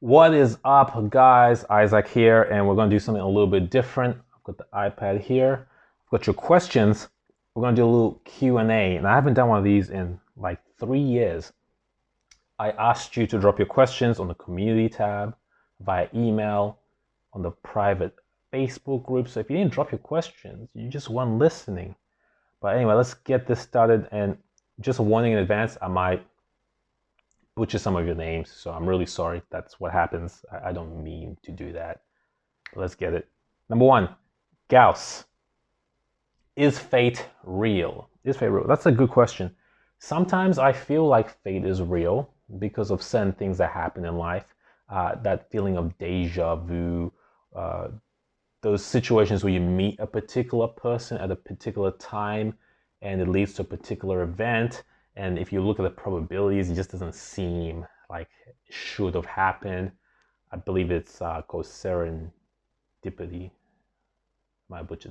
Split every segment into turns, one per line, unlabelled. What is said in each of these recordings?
What is up, guys? Isaac here, and we're going to do something a little bit different. I've got the iPad here. I've got your questions. We're going to do a little Q&A, and I haven't done one of these in like 3 years. I asked you to drop your questions on the community tab, via email, on the private Facebook group. So if you didn't drop your questions, you just weren't listening. But anyway, let's get this started, and just a warning in advance, I might butcher some of your names, so I'm really sorry. That's what happens. I don't mean to do that. Let's get it. Number one, Gauss. Is fate real? Is fate real? That's a good question. Sometimes I feel like fate is real because of certain things that happen in life. That feeling of deja vu, those situations where you meet a particular person at a particular time and it leads to a particular event. And if you look at the probabilities, it just doesn't seem like it should have happened. I believe it's called serendipity. Might butcher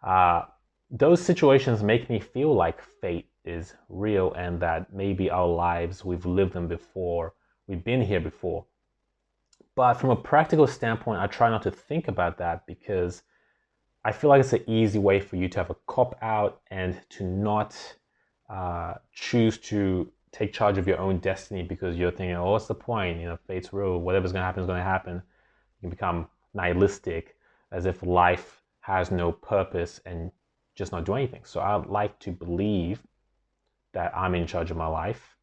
that. Those situations make me feel like fate is real and that maybe our lives, we've lived them before, we've been here before. But from a practical standpoint, I try not to think about that because I feel like it's an easy way for you to have a cop out and to not choose to take charge of your own destiny because you're thinking, oh, what's the point? Fate's real. Whatever's going to happen is going to happen. You can become nihilistic, as if life has no purpose and just not do anything. So I like to believe that I'm in charge of my life.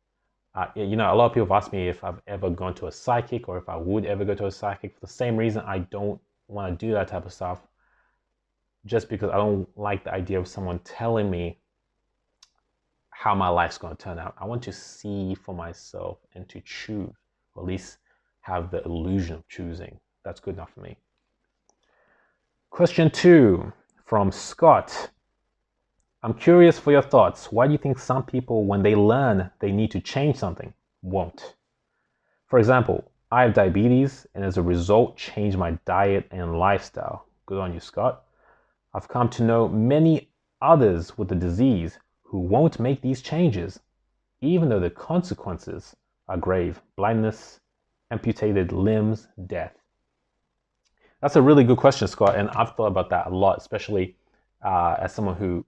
A lot of people have asked me if I've ever gone to a psychic or if I would ever go to a psychic. For the same reason, I don't want to do that type of stuff, just because I don't like the idea of someone telling me how my life's going to turn out. I want to see for myself and to choose, or at least have the illusion of choosing. That's good enough for me. Question 2 from Scott. I'm curious for your thoughts. Why do you think some people, when they learn they need to change something, won't? For example, I have diabetes and as a result changed my diet and lifestyle. Good on you, Scott. I've come to know many others with the disease who won't make these changes, even though the consequences are grave: blindness, amputated limbs, death. That's a really good question, Scott, and I've thought about that a lot, especially as someone who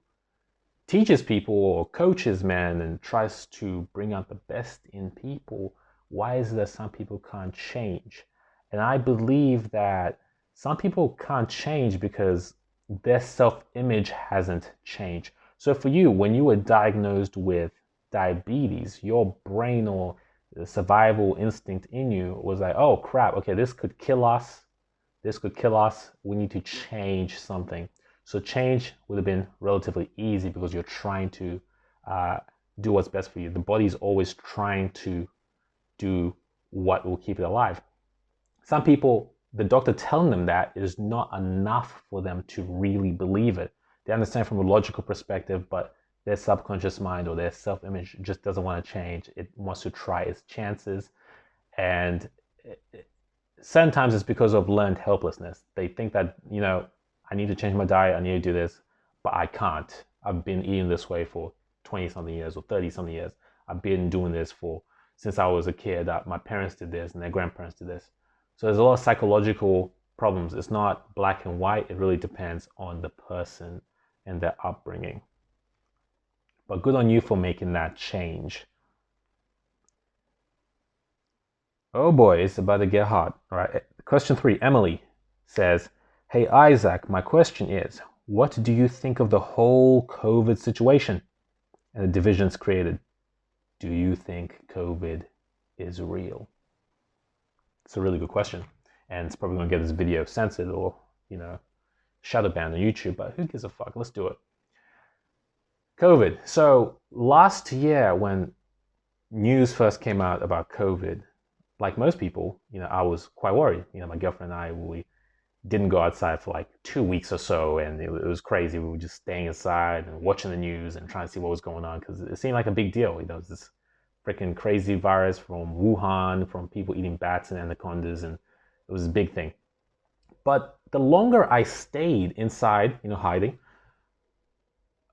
teaches people or coaches, man, and tries to bring out the best in people. Why is it that some people can't change? And I believe that some people can't change because their self-image hasn't changed. So for you, when you were diagnosed with diabetes, your brain or the survival instinct in you was like, oh crap, okay, this could kill us. This could kill us. We need to change something. So change would have been relatively easy because you're trying to do what's best for you. The body is always trying to do what will keep it alive. Some people, the doctor telling them that is not enough for them to really believe it. They understand from a logical perspective, but their subconscious mind or their self-image just doesn't want to change. It wants to try its chances. And sometimes it's because of learned helplessness. They think that, I need to change my diet, I need to do this, but I can't. I've been eating this way for 20-something years or 30-something years. I've been doing this since I was a kid. My parents did this and their grandparents did this. So there's a lot of psychological problems. It's not black and white. It really depends on the person and their upbringing. But good on you for making that change. Oh boy, it's about to get hot. All right. Question 3, Emily says, hey Isaac, my question is, what do you think of the whole COVID situation and the divisions created? Do you think COVID is real? It's a really good question. And it's probably going to get this video censored or, shadow banned on YouTube, but who gives a fuck? Let's do it. COVID. So last year when news first came out about COVID, like most people, I was quite worried. My girlfriend and I, we didn't go outside for like 2 weeks or so, and it was crazy. We were just staying inside and watching the news and trying to see what was going on because it seemed like a big deal. It was this freaking crazy virus from Wuhan, from people eating bats and anacondas, and it was a big thing. But the longer I stayed inside, hiding,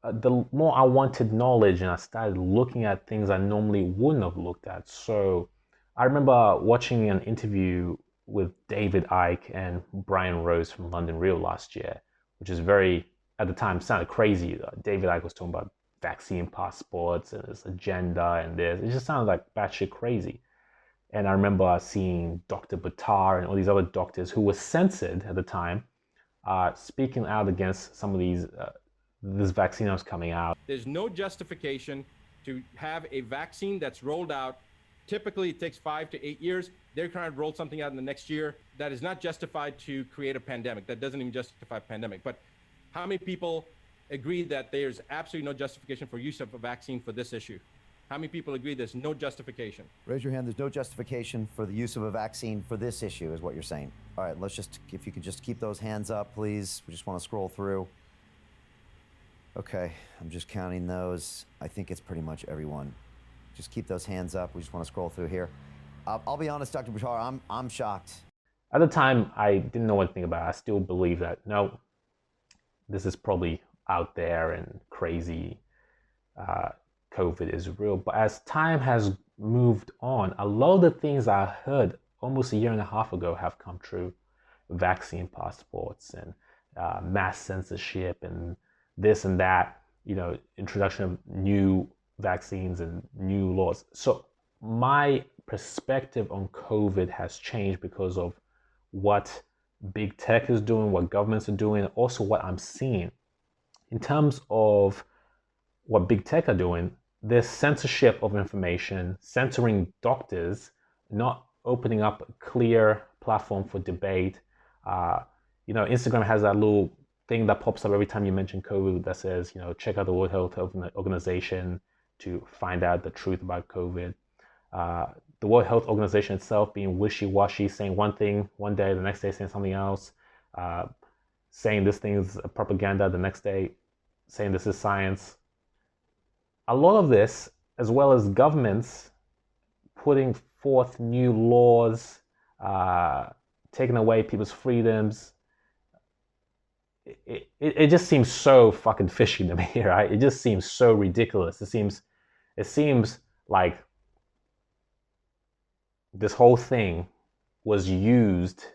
the more I wanted knowledge, and I started looking at things I normally wouldn't have looked at. So I remember watching an interview with David Icke and Brian Rose from London Real last year, which is very, at the time, sounded crazy. David Icke was talking about vaccine passports and his agenda and this. It just sounded like batshit crazy. And I remember seeing Dr. Buttar and all these other doctors who were censored at the time, speaking out against some of these this vaccine that was coming out.
There's no justification to have a vaccine that's rolled out. Typically, it takes 5 to 8 years. They're trying to roll something out in the next year that is not justified to create a pandemic. That doesn't even justify a pandemic. But how many people agree that there's absolutely no justification for use of a vaccine for this issue? How many people agree there's no justification?
Raise your hand. There's no justification for the use of a vaccine for this issue, is what you're saying. All right, let's just, if you could just keep those hands up, please. We just want to scroll through. Okay, I'm just counting those. I think it's pretty much everyone. Just keep those hands up. We just want to scroll through here. I'll be honest, Dr. Buttar, I'm shocked.
At the time, I didn't know anything about it. I still believe that, no, this is probably out there and crazy. COVID is real. But as time has moved on, a lot of the things I heard almost a year and a half ago have come true. Vaccine passports and mass censorship and this and that, introduction of new vaccines and new laws. So my perspective on COVID has changed because of what big tech is doing, what governments are doing, and also what I'm seeing. In terms of what big tech are doing, there's censorship of information, censoring doctors, not opening up a clear platform for debate. Instagram has that little thing that pops up every time you mention COVID that says, check out the World Health Organization to find out the truth about COVID. The World Health Organization itself being wishy-washy, saying one thing one day, the next day saying something else, saying this thing is propaganda, the next day saying this is science. A lot of this, as well as governments putting forth new laws, taking away people's freedoms, it just seems so fucking fishy to me, right? It just seems so ridiculous. It seems like this whole thing was used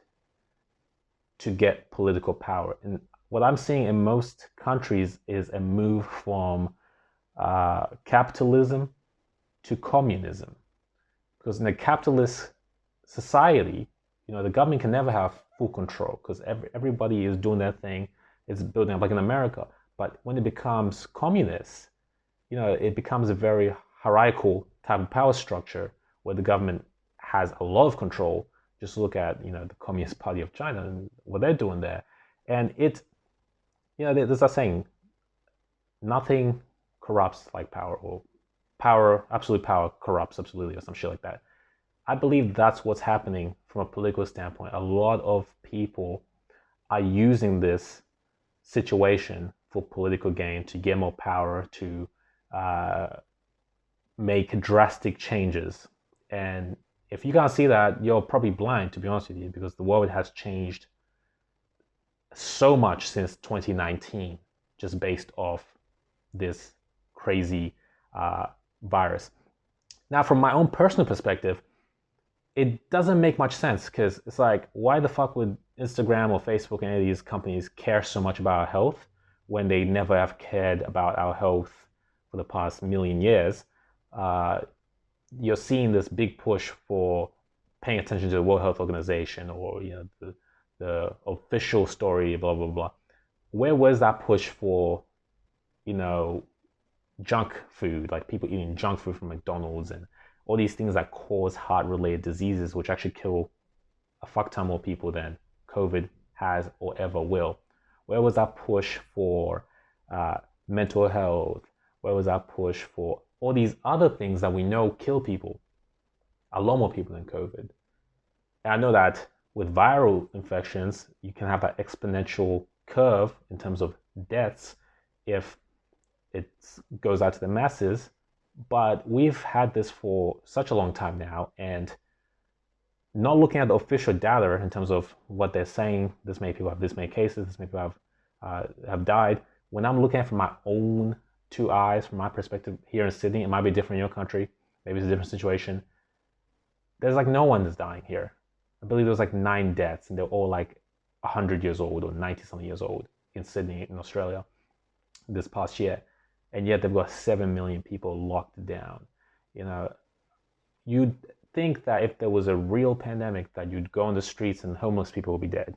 to get political power. And what I'm seeing in most countries is a move from capitalism to communism. Because in a capitalist society, the government can never have full control because everybody is doing their thing. It's building up like in America. But when it becomes communist, it becomes a very hierarchical type of power structure where the government has a lot of control. Just look at, the Communist Party of China and what they're doing there. And there's that saying, nothing corrupts like power, or absolute power corrupts absolutely, or some shit like that. I believe that's what's happening from a political standpoint. A lot of people are using this situation for political gain, to get more power, to make drastic changes. And if you can't see that, you're probably blind, to be honest with you, because the world has changed so much since 2019, just based off this crazy virus. Now, from my own personal perspective, it doesn't make much sense, because it's like, why the fuck would Instagram or Facebook and any of these companies care so much about our health when they never have cared about our health for the past million years? You're seeing this big push for paying attention to the World Health Organization, or the official story, blah blah blah. Where was that push for junk food, like people eating junk food from McDonald's and all these things that cause heart-related diseases, which actually kill a fuck ton more people than COVID has or ever will? Where was that push for mental health? Where was that push for all these other things that we know kill people, a lot more people than COVID? And I know that with viral infections, you can have an exponential curve in terms of deaths if it goes out to the masses. But we've had this for such a long time now, and not looking at the official data in terms of what they're saying, this many people have this many cases, this many people have died. When I'm looking at it from my own two eyes, from my perspective here in Sydney, it might be different in your country, maybe it's a different situation. There's like no one is dying here. I believe there was like 9 deaths, and they're all like 100 years old or 90 something years old in Sydney, in Australia, this past year. And yet they've got 7 million people locked down. You know, you'd think that if there was a real pandemic, that you'd go on the streets and homeless people would be dead,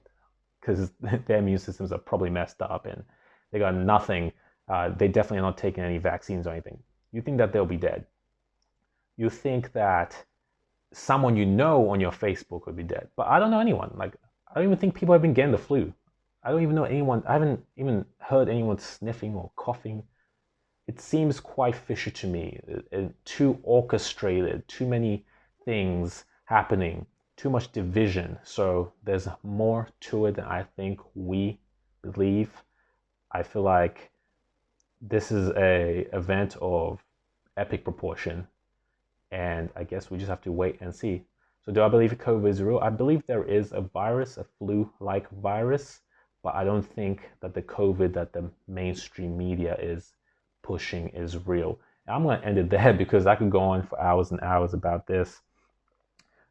because their immune systems are probably messed up and they got nothing. They definitely are not taking any vaccines or anything. You think that they'll be dead. You think that someone you know on your Facebook would be dead. But I don't know anyone. Like, I don't even think people have been getting the flu. I don't even know anyone. I haven't even heard anyone sniffing or coughing. It seems quite fishy to me. Too orchestrated, too many things happening, too much division. So there's more to it than I think we believe. I feel like this is a event of epic proportion, and I guess we just have to wait and see. So do I believe COVID is real? I believe there is a virus, a flu-like virus, but I don't think that the COVID that the mainstream media is pushing is real. And I'm going to end it there because I could go on for hours and hours about this.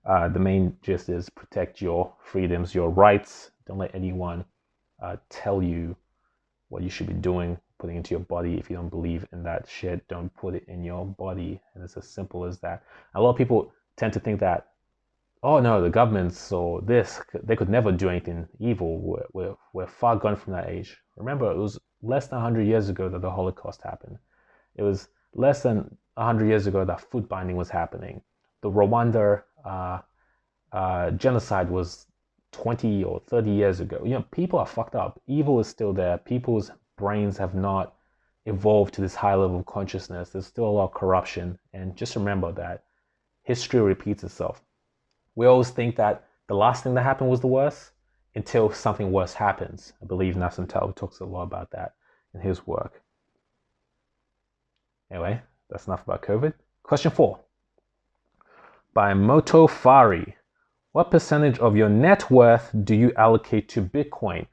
The main gist is protect your freedoms, your rights. Don't let anyone tell you what you should be doing, putting into your body. If you don't believe in that shit, don't put it in your body. And it's as simple as that. A lot of people tend to think that, oh no, the governments or this, they could never do anything evil. We're far gone from that age. Remember, it was less than 100 years ago that the Holocaust happened. It was less than 100 years ago that foot binding was happening. The Rwanda genocide was 20 or 30 years ago. You know, people are fucked up. Evil is still there. People's brains have not evolved to this high level of consciousness. There's still a lot of corruption. And just remember that history repeats itself. We always think that the last thing that happened was the worst until something worse happens. I believe Nassim Taleb talks a lot about that in his work. Anyway, that's enough about COVID. Question 4. By Moto Fari. What percentage of your net worth do you allocate to Bitcoin?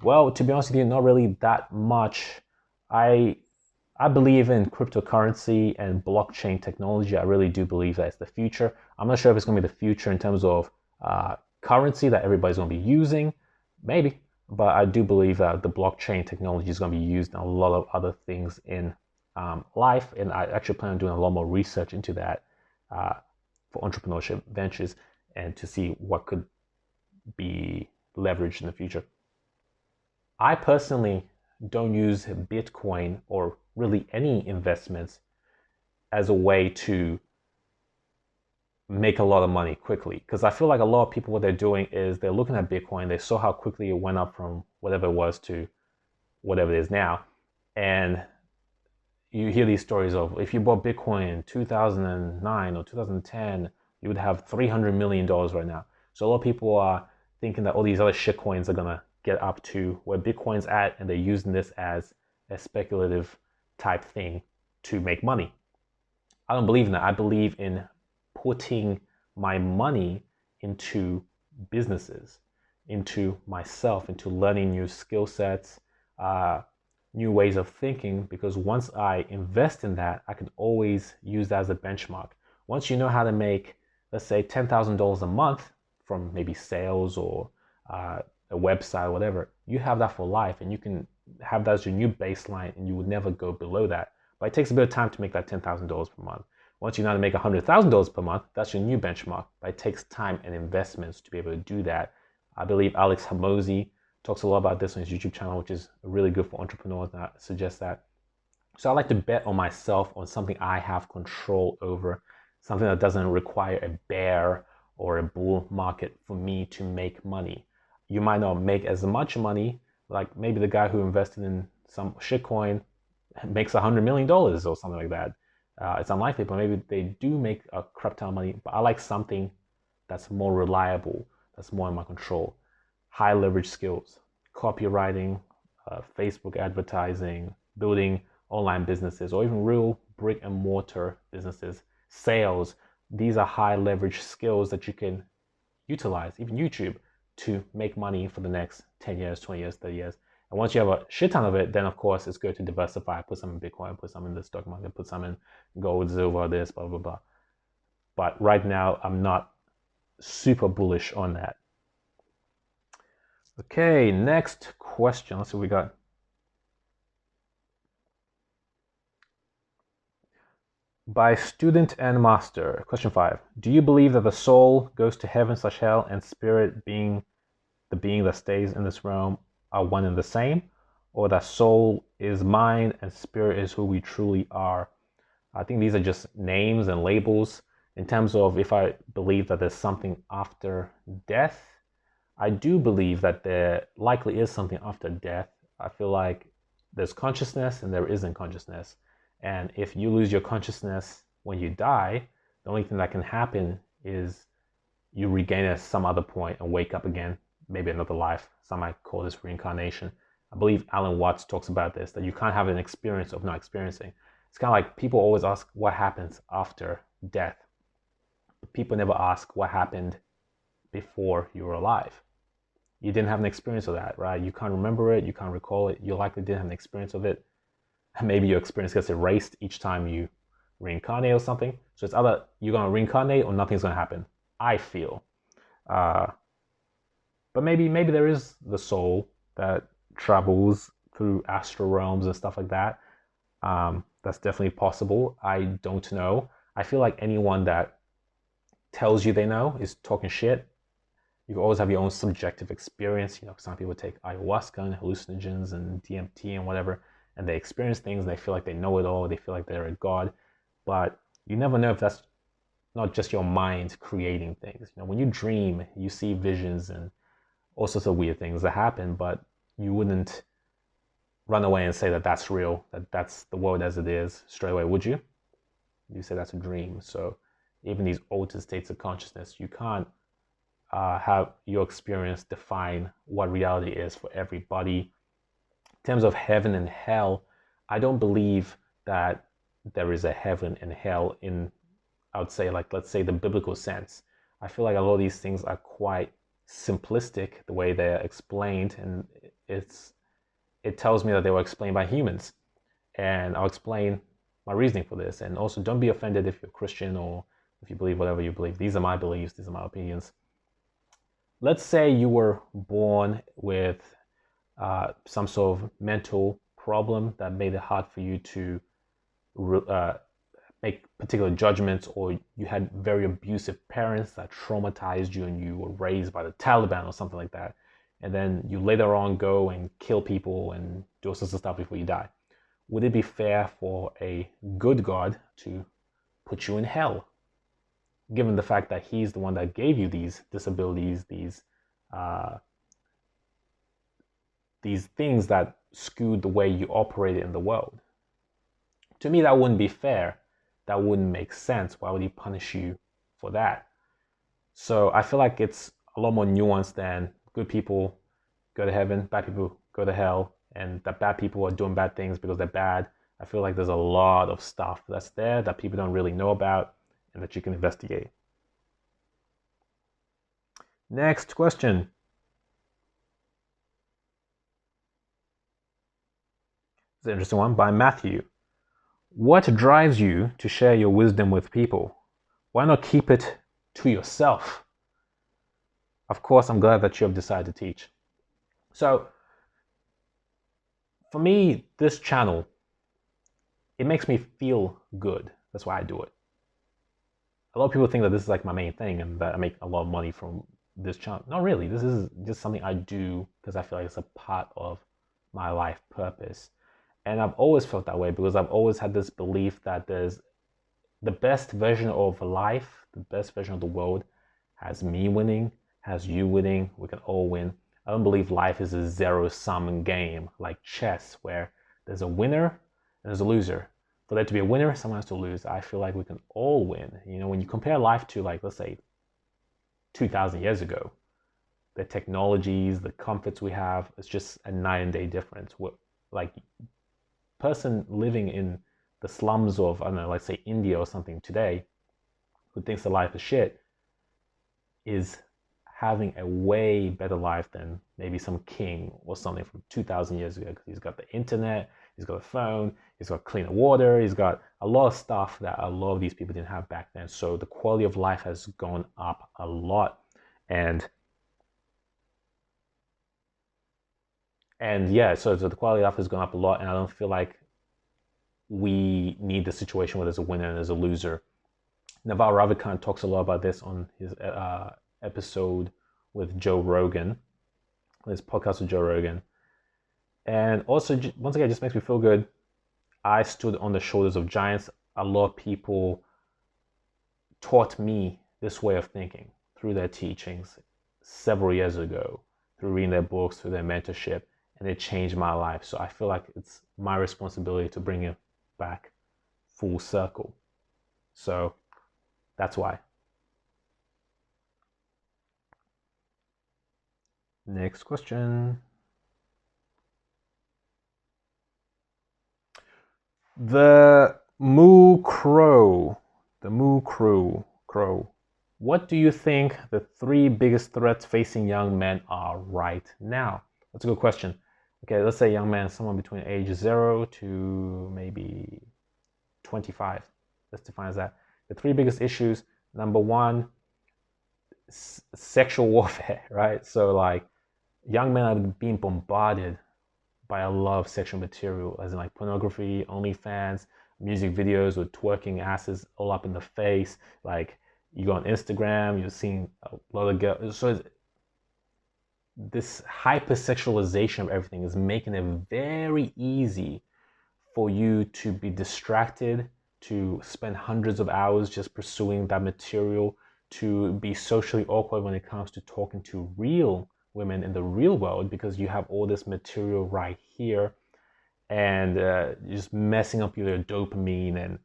Well, to be honest with you, not really that much. I believe in cryptocurrency and blockchain technology. I really do believe that it's the future. I'm not sure if it's going to be the future in terms of currency that everybody's going to be using. Maybe. But I do believe that the blockchain technology is going to be used in a lot of other things in life. And I actually plan on doing a lot more research into that for entrepreneurship ventures and to see what could be leveraged in the future. I personally don't use Bitcoin or really any investments as a way to make a lot of money quickly, because I feel like a lot of people, what they're doing is they're looking at Bitcoin, they saw how quickly it went up from whatever it was to whatever it is now, and you hear these stories of if you bought Bitcoin in 2009 or 2010, you would have $300 million right now. So a lot of people are thinking that all these other shit coins are gonna get up to where Bitcoin's at, and they're using this as a speculative type thing to make money. I don't believe in that. I believe in putting my money into businesses, into myself, into learning new skill sets, new ways of thinking, because once I invest in that, I can always use that as a benchmark. Once you know how to make, let's say, $10,000 a month from maybe sales or a website or whatever, you have that for life, and you can have that as your new baseline, and you would never go below that. But it takes a bit of time to make that $10,000 per month. Once you know how to make $100,000 per month, that's your new benchmark. But it takes time and investments to be able to do that. I believe Alex Hormozi talks a lot about this on his YouTube channel, which is really good for entrepreneurs, and I suggest that. So I like to bet on myself, on something I have control over, something that doesn't require a bear or a bull market for me to make money. You might not make as much money, like maybe the guy who invested in some shitcoin makes $100 million or something like that. It's unlikely, but maybe they do make a crap ton of money. But I like something that's more reliable, that's more in my control. High leverage skills, copywriting, Facebook advertising, building online businesses, or even real brick and mortar businesses, sales. These are high leverage skills that you can utilize, even YouTube, to make money for the next 10 years, 20 years, 30 years. And once you have a shit ton of it, then of course it's good to diversify, put some in Bitcoin, put some in the stock market, put some in gold, silver, this, blah, blah, blah. But right now I'm not super bullish on that. Okay, next question. Let's see what we got. By student and master. Question 5. Do you believe that the soul goes to heaven/hell and spirit, being the being that stays in this realm, are one and the same? Or that soul is mind and spirit is who we truly are? I think these are just names and labels. In terms of if I believe that there's something after death, I do believe that there likely is something after death. I feel like there's consciousness and there isn't consciousness. And if you lose your consciousness when you die, the only thing that can happen is you regain it at some other point and wake up again, maybe another life. Some might call this reincarnation. I believe Alan Watts talks about this, that you can't have an experience of not experiencing. It's kind of like people always ask what happens after death. But people never ask what happened before you were alive. You didn't have an experience of that, right? You can't remember it, you can't recall it, you likely didn't have an experience of it. Maybe your experience gets erased each time you reincarnate or something. So it's either you're going to reincarnate or nothing's going to happen, I feel. But maybe there is the soul that travels through astral realms and stuff like that. That's definitely possible. I don't know. I feel like anyone that tells you they know is talking shit. You always have your own subjective experience. You know, some people take ayahuasca and hallucinogens and DMT and whatever, and they experience things and they feel like they know it all. They feel like they're a god. But you never know if that's not just your mind creating things. You know, when you dream, you see visions and all sorts of weird things that happen, but you wouldn't run away and say that that's real, that that's the world as it is straight away, would you? You say that's a dream. So even these altered states of consciousness, you can't have your experience define what reality is for everybody. In terms of heaven and hell, I don't believe that there is a heaven and hell in, I would say, like, let's say the biblical sense. I feel like a lot of these things are quite simplistic the way they're explained, and it tells me that they were explained by humans. And I'll explain my reasoning for this. And also, don't be offended if you're Christian or if you believe whatever you believe. These are my beliefs, these are my opinions. Let's say you were born with some sort of mental problem that made it hard for you to make particular judgments, or you had very abusive parents that traumatized you and you were raised by the Taliban or something like that. And then you later on go and kill people and do all sorts of stuff before you die. Would it be fair for a good God to put you in hell, given the fact that he's the one that gave you these disabilities, these things that skewed the way you operated in the world? To me, that wouldn't be fair. That wouldn't make sense. Why would he punish you for that? So I feel like it's a lot more nuanced than good people go to heaven, bad people go to hell, and that bad people are doing bad things because they're bad. I feel like there's a lot of stuff that's there that people don't really know about and that you can investigate. Next question. It's an interesting one by Matthew. What drives you to share your wisdom with people? Why not keep it to yourself? Of course, I'm glad that you have decided to teach. So, for me, this channel, it makes me feel good. That's why I do it. A lot of people think that this is like my main thing and that I make a lot of money from this channel. Not really. This is just something I do because I feel like it's a part of my life purpose. And I've always felt that way because I've always had this belief that there's the best version of life, the best version of the world has me winning, has you winning, we can all win. I don't believe life is a zero-sum game like chess where there's a winner and there's a loser. For there to be a winner, someone has to lose. I feel like we can all win. You know, when you compare life to, like, let's say 2,000 years ago, the technologies, the comforts we have, it's just a night and day difference. Like, person living in the slums of, I don't know, let's say India or something today, who thinks the life is shit, having a way better life than maybe some king or something from 2,000 years ago, because he's got the internet, he's got a phone, he's got cleaner water, he's got a lot of stuff that a lot of these people didn't have back then. So the quality of life has gone up a lot. And yeah, so the quality of life has gone up a lot, and I don't feel like we need the situation where there's a winner and there's a loser. Naval Ravikant talks a lot about this on his episode with Joe Rogan, his podcast with Joe Rogan. And also, once again, it just makes me feel good. I stood on the shoulders of giants. A lot of people taught me this way of thinking through their teachings several years ago, through reading their books, through their mentorship, and it changed my life. So I feel like it's my responsibility to bring it back full circle. So that's why. Next question. The Moo Crow. What do you think the 3 biggest threats facing young men are right now? That's a good question. Okay, let's say young man, someone between age 0 to maybe 25. Let's define as that. The 3 biggest issues. Number 1, sexual warfare, right? So like young men are being bombarded by a lot of sexual material, as in like pornography, OnlyFans, music videos with twerking asses all up in the face. Like you go on Instagram, you're seeing a lot of girls. So this hypersexualization of everything is making it very easy for you to be distracted, to spend hundreds of hours just pursuing that material, to be socially awkward when it comes to talking to real women in the real world, because you have all this material right here, and just messing up your dopamine and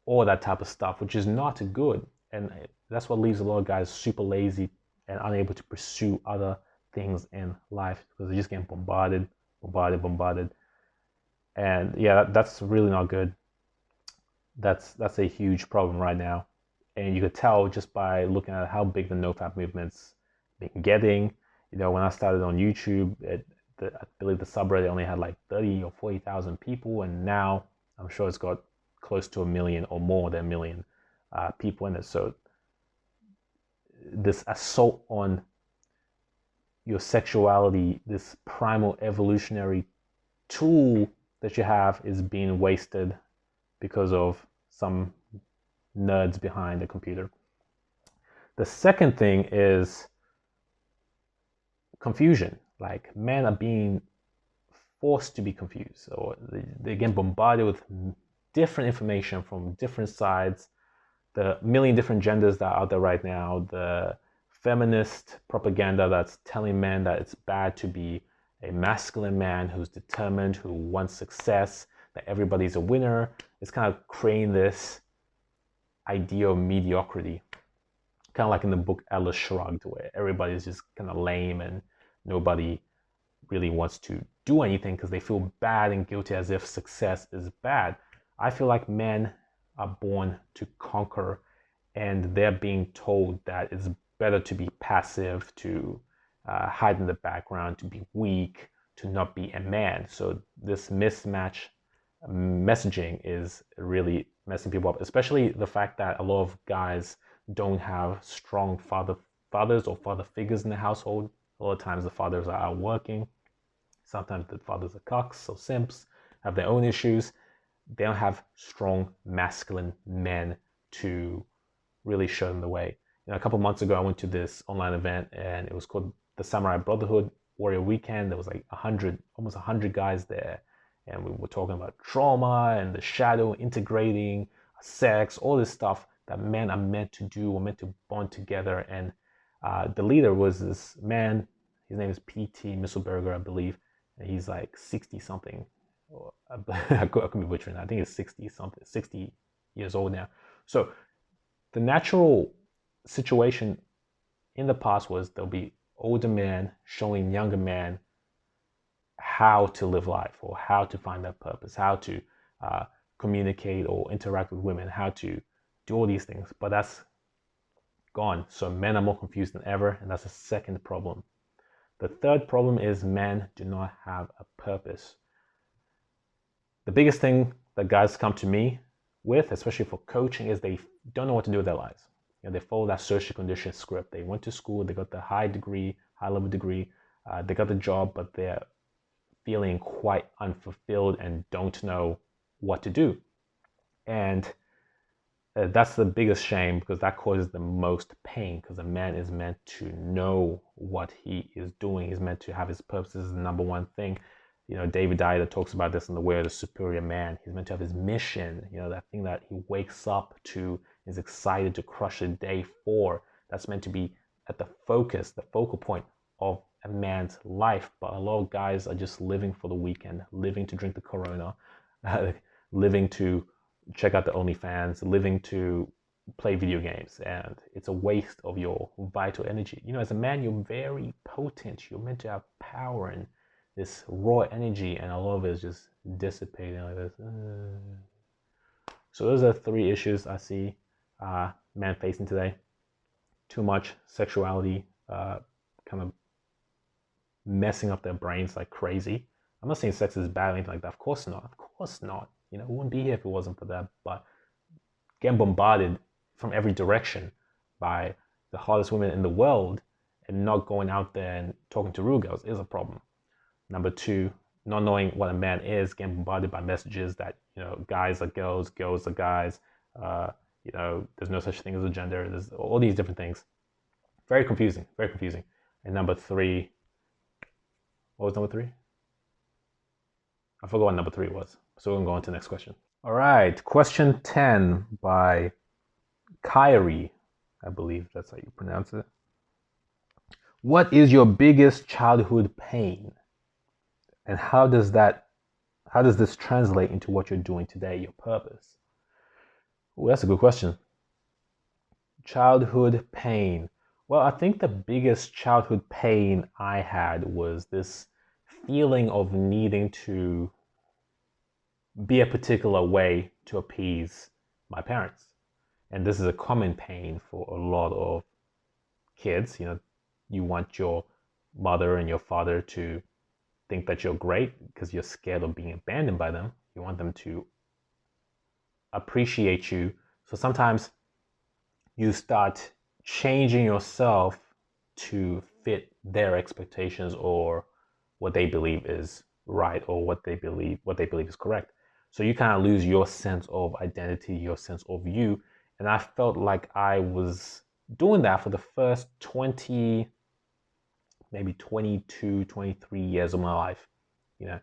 all that type of stuff, which is not good. And that's what leaves a lot of guys super lazy and unable to pursue other things in life, because they're just getting bombarded. And yeah, that's really not good. That's a huge problem right now. And you could tell just by looking at how big the NoFap movement's been getting. You know, when I started on YouTube, I believe the subreddit only had like 30 or 40,000 people, and now I'm sure it's got close to 1 million or more than 1 million people in it. So this assault on your sexuality, this primal evolutionary tool that you have, is being wasted because of some nerds behind the computer. The second thing is confusion. Like men are being forced to be confused, or they get bombarded with different information from different sides, the million different genders that are out there right now, the feminist propaganda that's telling men that it's bad to be a masculine man who's determined, who wants success, that everybody's a winner. It's kind of creating this idea of mediocrity, kind of like in the book Atlas Shrugged, where everybody's just kind of lame and nobody really wants to do anything because they feel bad and guilty, as if success is bad. I feel like men are born to conquer, and they're being told that it's better to be passive, to hide in the background, to be weak, to not be a man. So this mismatch messaging is really messing people up, especially the fact that a lot of guys don't have strong fathers or father figures in the household. A lot of times the fathers are out working. Sometimes the fathers are cucks, so simps, have their own issues. They don't have strong masculine men to really show them the way. You know, a couple months ago, I went to this online event, and it was called the Samurai Brotherhood Warrior Weekend. There was like almost 100 guys there, and we were talking about trauma and the shadow, integrating sex, all this stuff that men are meant to do, or meant to bond together. And the leader was this man. His name is P.T. Misselberger, I believe, and he's like 60 something. I could be butchering. I think it's 60 years old now. So the natural situation in the past was there'll be older men showing younger men how to live life, or how to find their purpose, how to communicate or interact with women, how to do all these things. But that's gone. So men are more confused than ever, and that's the second problem. The third problem is men do not have a purpose. The biggest thing that guys come to me with, especially for coaching, is they don't know what to do with their lives. You know, they follow that social condition script. They went to school, they got the high level degree, they got the job, but they're feeling quite unfulfilled and don't know what to do. And that's the biggest shame, because that causes the most pain, because a man is meant to know what he is doing. He's meant to have his purpose. This is the number one thing. You know, David Dyer talks about this in The Way of the Superior Man. He's meant to have his mission, you know, that thing that he wakes up to, is excited to crush the day for. That's meant to be at the focal point of a man's life. But a lot of guys are just living for the weekend, living to drink the Corona, living to check out the OnlyFans, living to play video games, and it's a waste of your vital energy. You know, as a man, you're very potent. You're meant to have power and this raw energy, and a lot of it is just dissipating like this. So those are 3 issues I see men facing today. Too much sexuality, kind of messing up their brains like crazy. I'm not saying sex is bad or anything like that. Of course not. Of course not. You know, we wouldn't be here if it wasn't for that. But getting bombarded from every direction by the hottest women in the world and not going out there and talking to real girls is a problem. Number 2, not knowing what a man is, getting bombarded by messages that, you know, guys are girls, girls are guys, you know, there's no such thing as a gender, there's all these different things. Very confusing, very confusing. And number 3, what was number 3? I forgot what number 3 was. So we're going to go on to the next question. All right, question 10 by Kyrie, I believe that's how you pronounce it. What is your biggest childhood pain? And how does this translate into what you're doing today, your purpose? Oh, that's a good question. Childhood pain. Well, I think the biggest childhood pain I had was this feeling of needing to be a particular way to appease my parents. And this is a common pain for a lot of kids. You know, you want your mother and your father to think that you're great because you're scared of being abandoned by them. You want them to appreciate you. So sometimes you start changing yourself to fit their expectations or what they believe is right or what they believe is correct. So you kind of lose your sense of identity, your sense of you. And I felt like I was doing that for the first 20, maybe 22, 23 years of my life. You know,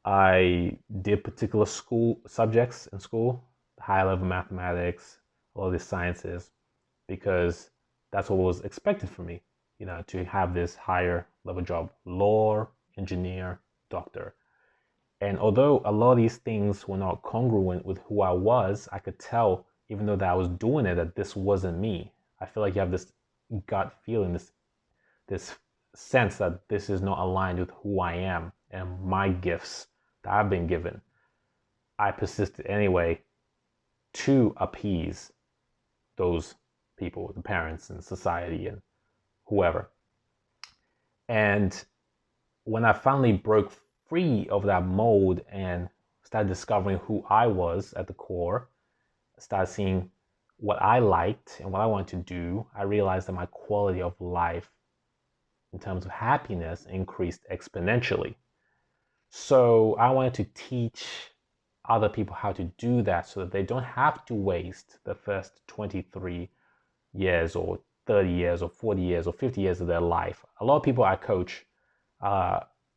I did particular school subjects in school, high level mathematics, all the sciences, because that's what was expected from me, you know, to have this higher level job, law, engineer, doctor. And although a lot of these things were not congruent with who I was, I could tell, even though that I was doing it, that this wasn't me. I feel like you have this gut feeling, this sense that this is not aligned with who I am and my gifts that I've been given. I persisted anyway to appease those people, the parents and society and whoever. And when I finally broke free of that mold and started discovering who I was at the core, started seeing what I liked and what I wanted to do, I realized that my quality of life in terms of happiness increased exponentially. So I wanted to teach other people how to do that so that they don't have to waste the first 23 years or 30 years or 40 years or 50 years of their life. A lot of people I coach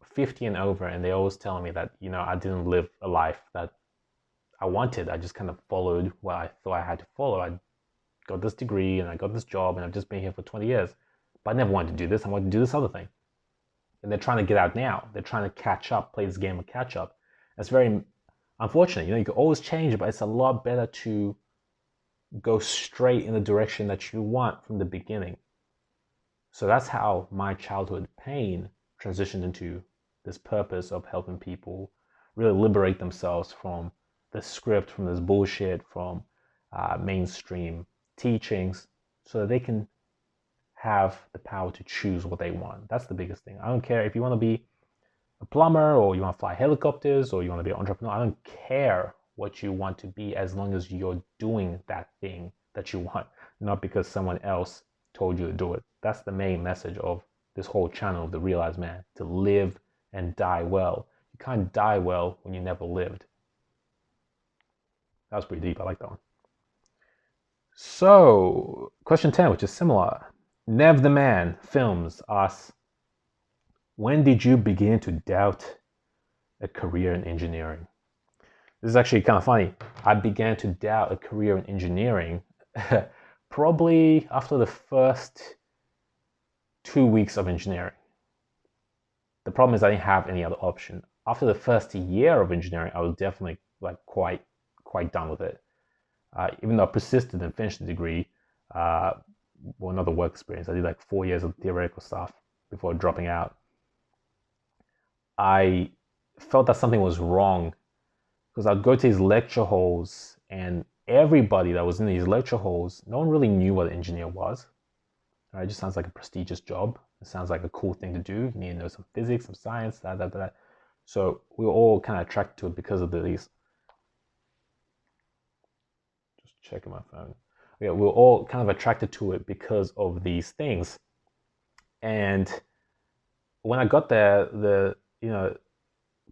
50 and over, and they always tell me that, you know, I didn't live a life that I wanted. I just kind of followed what I thought I had to follow. I got this degree and I got this job and I've just been here for 20 years. But I never wanted to do this. I wanted to do this other thing. And they're trying to get out now. They're trying to catch up, play this game of catch up. It's very unfortunate. You know, you can always change, but it's a lot better to go straight in the direction that you want from the beginning. So that's how my childhood pain transitioned into this purpose of helping people really liberate themselves from the script, from this bullshit, from mainstream teachings, so that they can have the power to choose what they want. That's the biggest thing. I don't care if you want to be a plumber or you want to fly helicopters or you want to be an entrepreneur. I don't care what you want to be as long as you're doing that thing that you want, not because someone else told you to do it. That's the main message of this whole channel of The Realized Man, to live and die well. You can't die well when you never lived. That was pretty deep. I like that one. So, question 10, which is similar. Nev the Man Films asks, when did you begin to doubt a career in engineering? This is actually kind of funny. I began to doubt a career in engineering probably after the first 2 weeks of engineering. The problem is I didn't have any other option. After the first year of engineering, I was definitely like quite done with it. Even though I persisted and finished the degree, another work experience. I did like 4 years of theoretical stuff before dropping out. I felt that something was wrong because I'd go to these lecture halls and everybody that was in these lecture halls, no one really knew what an engineer was. It just sounds like a prestigious job. It sounds like a cool thing to do. You need to know some physics, some science, that. So we were all kind of attracted to it because of these. Just checking my phone. Yeah, we were all kind of attracted to it because of these things. And when I got there, the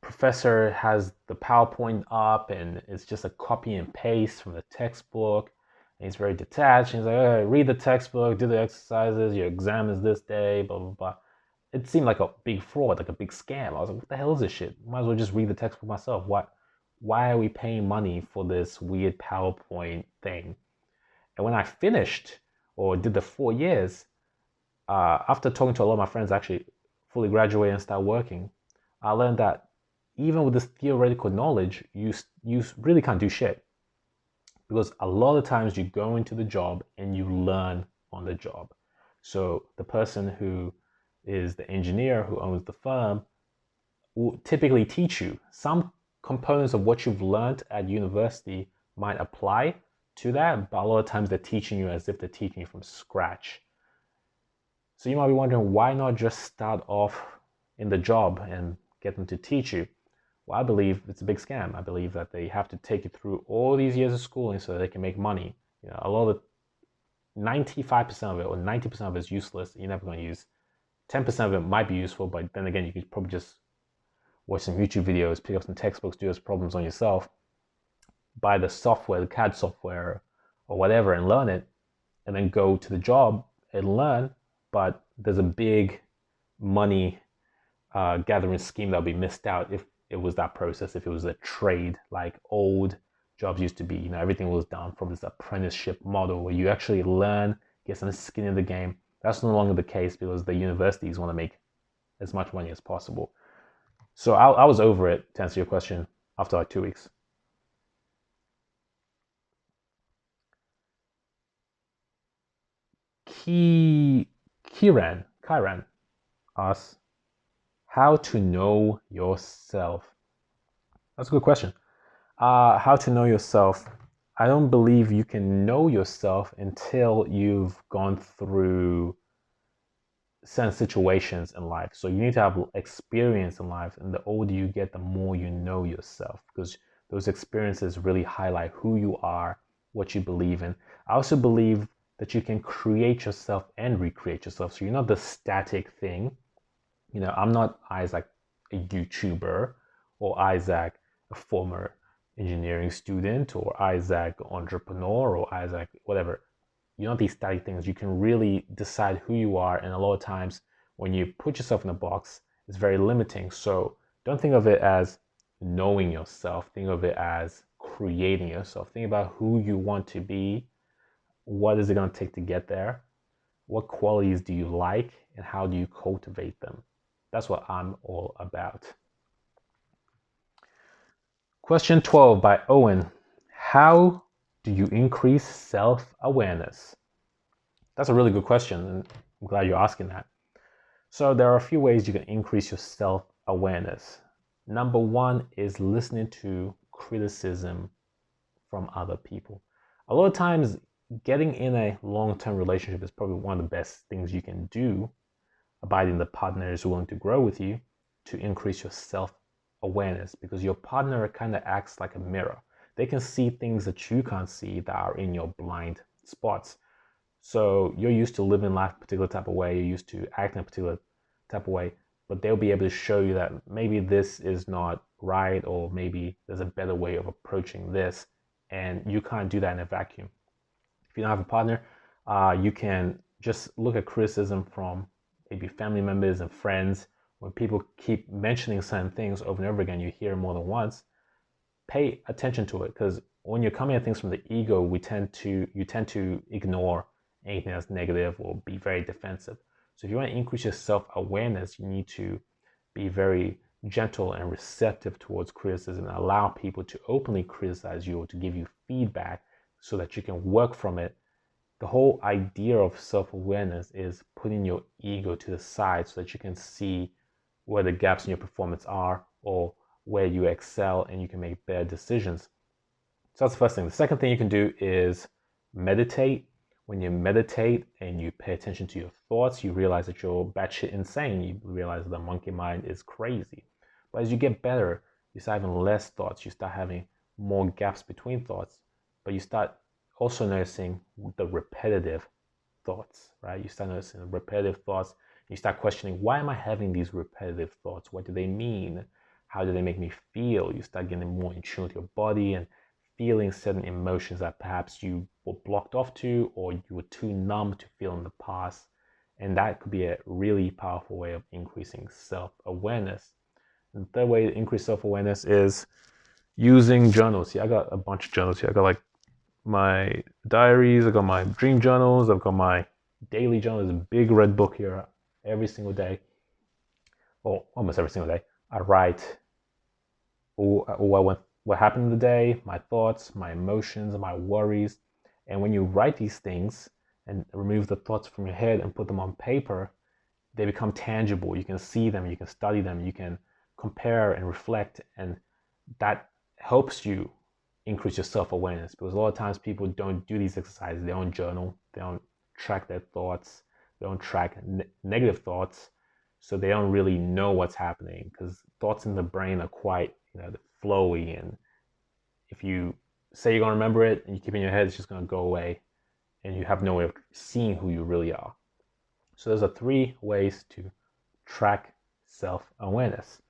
professor has the PowerPoint up and it's just a copy and paste from the textbook. And he's very detached. He's like, hey, read the textbook, do the exercises, your exam is this day, blah, blah, blah. It seemed like a big fraud, like a big scam. I was like, what the hell is this shit? Might as well just read the textbook myself. Why are we paying money for this weird PowerPoint thing? And when I finished or did the 4 years, after talking to a lot of my friends actually fully graduated and started working, I learned that even with this theoretical knowledge, you really can't do shit. Because a lot of times you go into the job and you learn on the job. So the person who is the engineer who owns the firm will typically teach you. Some components of what you've learned at university might apply to that, but a lot of times they're teaching you as if they're teaching you from scratch. So you might be wondering, why not just start off in the job and get them to teach you? Well, I believe it's a big scam. I believe that they have to take you through all these years of schooling so that they can make money. A lot of 95% of it or 90% of it is useless. You're never going to use. 10% of it might be useful, but then again, you could probably just watch some YouTube videos, pick up some textbooks, do those problems on yourself, buy the software, the CAD software or whatever and learn it, and then go to the job and learn. But there's a big money gathering scheme that'll be missed out if it was that process, if it was a trade like old jobs used to be. Everything was done from this apprenticeship model where you actually learn, get some skin in the game. That's no longer the case because the universities want to make as much money as possible. So I was over it, to answer your question, after like 2 weeks. Kiran asks, how to know yourself? That's a good question. How to know yourself? I don't believe you can know yourself until you've gone through certain situations in life. So you need to have experience in life, and the older you get, the more you know yourself, because those experiences really highlight who you are, what you believe in. I also believe that you can create yourself and recreate yourself. So you're not the static thing. I'm not Isaac, a YouTuber, or Isaac, a former engineering student, or Isaac, entrepreneur, or Isaac, whatever. You're not these static things. You can really decide who you are. And a lot of times when you put yourself in a box, it's very limiting. So don't think of it as knowing yourself. Think of it as creating yourself. Think about who you want to be. What is it going to take to get there? What qualities do you like? And how do you cultivate them? That's what I'm all about. Question 12 by Owen. How do you increase self-awareness? That's a really good question, and I'm glad you're asking that. So there are a few ways you can increase your self-awareness. Number one is listening to criticism from other people. A lot of times getting in a long-term relationship is probably one of the best things you can do, abiding the partner is willing to grow with you, to increase your self-awareness, because your partner kind of acts like a mirror. They can see things that you can't see that are in your blind spots. So you're used to living life a particular type of way, you're used to acting a particular type of way, but they'll be able to show you that maybe this is not right, or maybe there's a better way of approaching this, and you can't do that in a vacuum. If you don't have a partner, you can just look at criticism from maybe family members and friends. When people keep mentioning certain things over and over again, you hear more than once, pay attention to it, because when you're coming at things from the ego, you tend to ignore anything that's negative or be very defensive. So if you want to increase your self-awareness, you need to be very gentle and receptive towards criticism, and allow people to openly criticize you or to give you feedback so that you can work from it. The whole idea of self-awareness is putting your ego to the side so that you can see where the gaps in your performance are, or where you excel, and you can make better decisions. So that's the first thing. The second thing you can do is meditate. When you meditate and you pay attention to your thoughts, you realize that you're batshit insane. You realize that the monkey mind is crazy. But as you get better, you start having less thoughts. You start having more gaps between thoughts. But you start also noticing the repetitive thoughts, right? You start noticing the repetitive thoughts. You start questioning, why am I having these repetitive thoughts? What do they mean? How do they make me feel? You start getting more in tune with your body and feeling certain emotions that perhaps you were blocked off to, or you were too numb to feel in the past. And that could be a really powerful way of increasing self-awareness. And the third way to increase self-awareness is using journals. See, I got a bunch of journals here. I got like my diaries, I got my dream journals, I've got my daily journal. There's a big red book here. Every single day, or almost every single day, I write what happened in the day, my thoughts, my emotions, my worries. And when you write these things and remove the thoughts from your head and put them on paper, they become tangible. You can see them, you can study them, you can compare and reflect, and that helps you increase your self-awareness. Because a lot of times people don't do these exercises. They don't journal, they don't track their thoughts, they don't track negative thoughts, so they don't really know what's happening, because thoughts in the brain are quite flowy, and if you say you're going to remember it and you keep it in your head, it's just going to go away, and you have no way of seeing who you really are. So those are 3 ways to track self-awareness.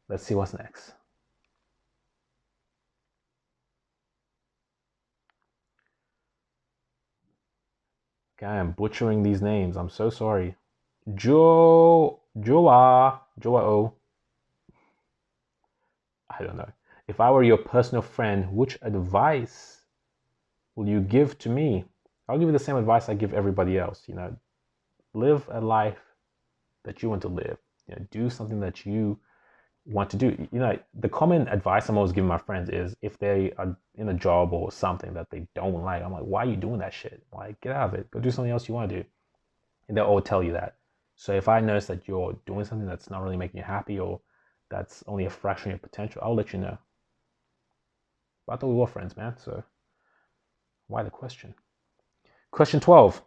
Let's see what's next. Okay, I'm butchering these names. I'm so sorry. Joao. I don't know. If I were your personal friend, which advice will you give to me? I'll give you the same advice I give everybody else. Live a life that you want to live. Do something that you want to do. The common advice I'm always giving my friends is, if they are in a job or something that they don't like, I'm like, why are you doing that shit? Like, get out of it. Go do something else you want to do. And they'll all tell you that. So if I notice that you're doing something that's not really making you happy, or that's only a fraction of your potential, I'll let you know. But I thought we were friends, man. So why the question? Question 12.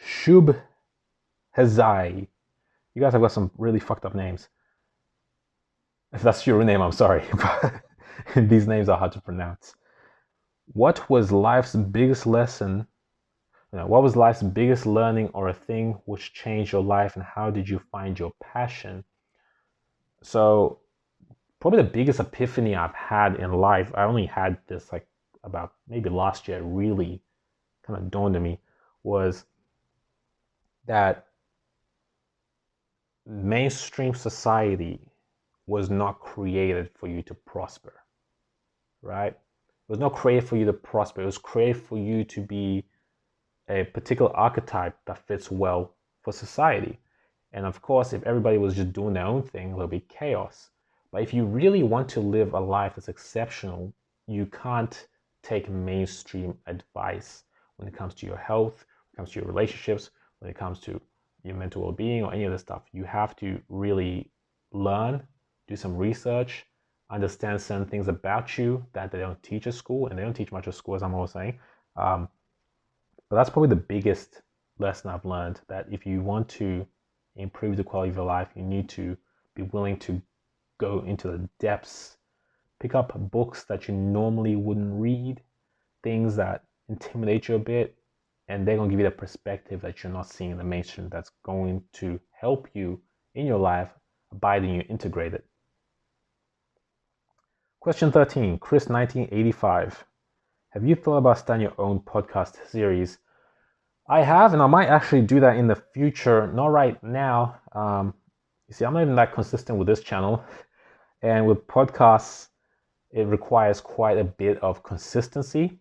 Shub Hazai. You guys have got some really fucked up names. If that's your name, I'm sorry. But these names are hard to pronounce. What was life's biggest lesson? What was life's biggest learning, or a thing which changed your life, and how did you find your passion? So probably the biggest epiphany I've had in life, I only had this like about maybe last year, really kind of dawned on me, was that mainstream society was not created for you to prosper, right? It was not created for you to prosper. It was created for you to be a particular archetype that fits well for society. And of course, if everybody was just doing their own thing, there'll be chaos. But if you really want to live a life that's exceptional, you can't take mainstream advice when it comes to your health, when it comes to your relationships, when it comes to your mental well-being, or any of this stuff. You have to really learn, do some research, understand certain things about you that they don't teach at school, and they don't teach much at school, as I'm always saying. But that's probably the biggest lesson I've learned, that if you want to improve the quality of your life, you need to be willing to go into the depths, pick up books that you normally wouldn't read, things that intimidate you a bit, and they're going to give you the perspective that you're not seeing in the mainstream, that's going to help you in your life, abiding you, integrate it. Question 13, Chris 1985. Have you thought about starting your own podcast series? I have, and I might actually do that in the future. Not right now. You see, I'm not even that consistent with this channel. And with podcasts, it requires quite a bit of consistency.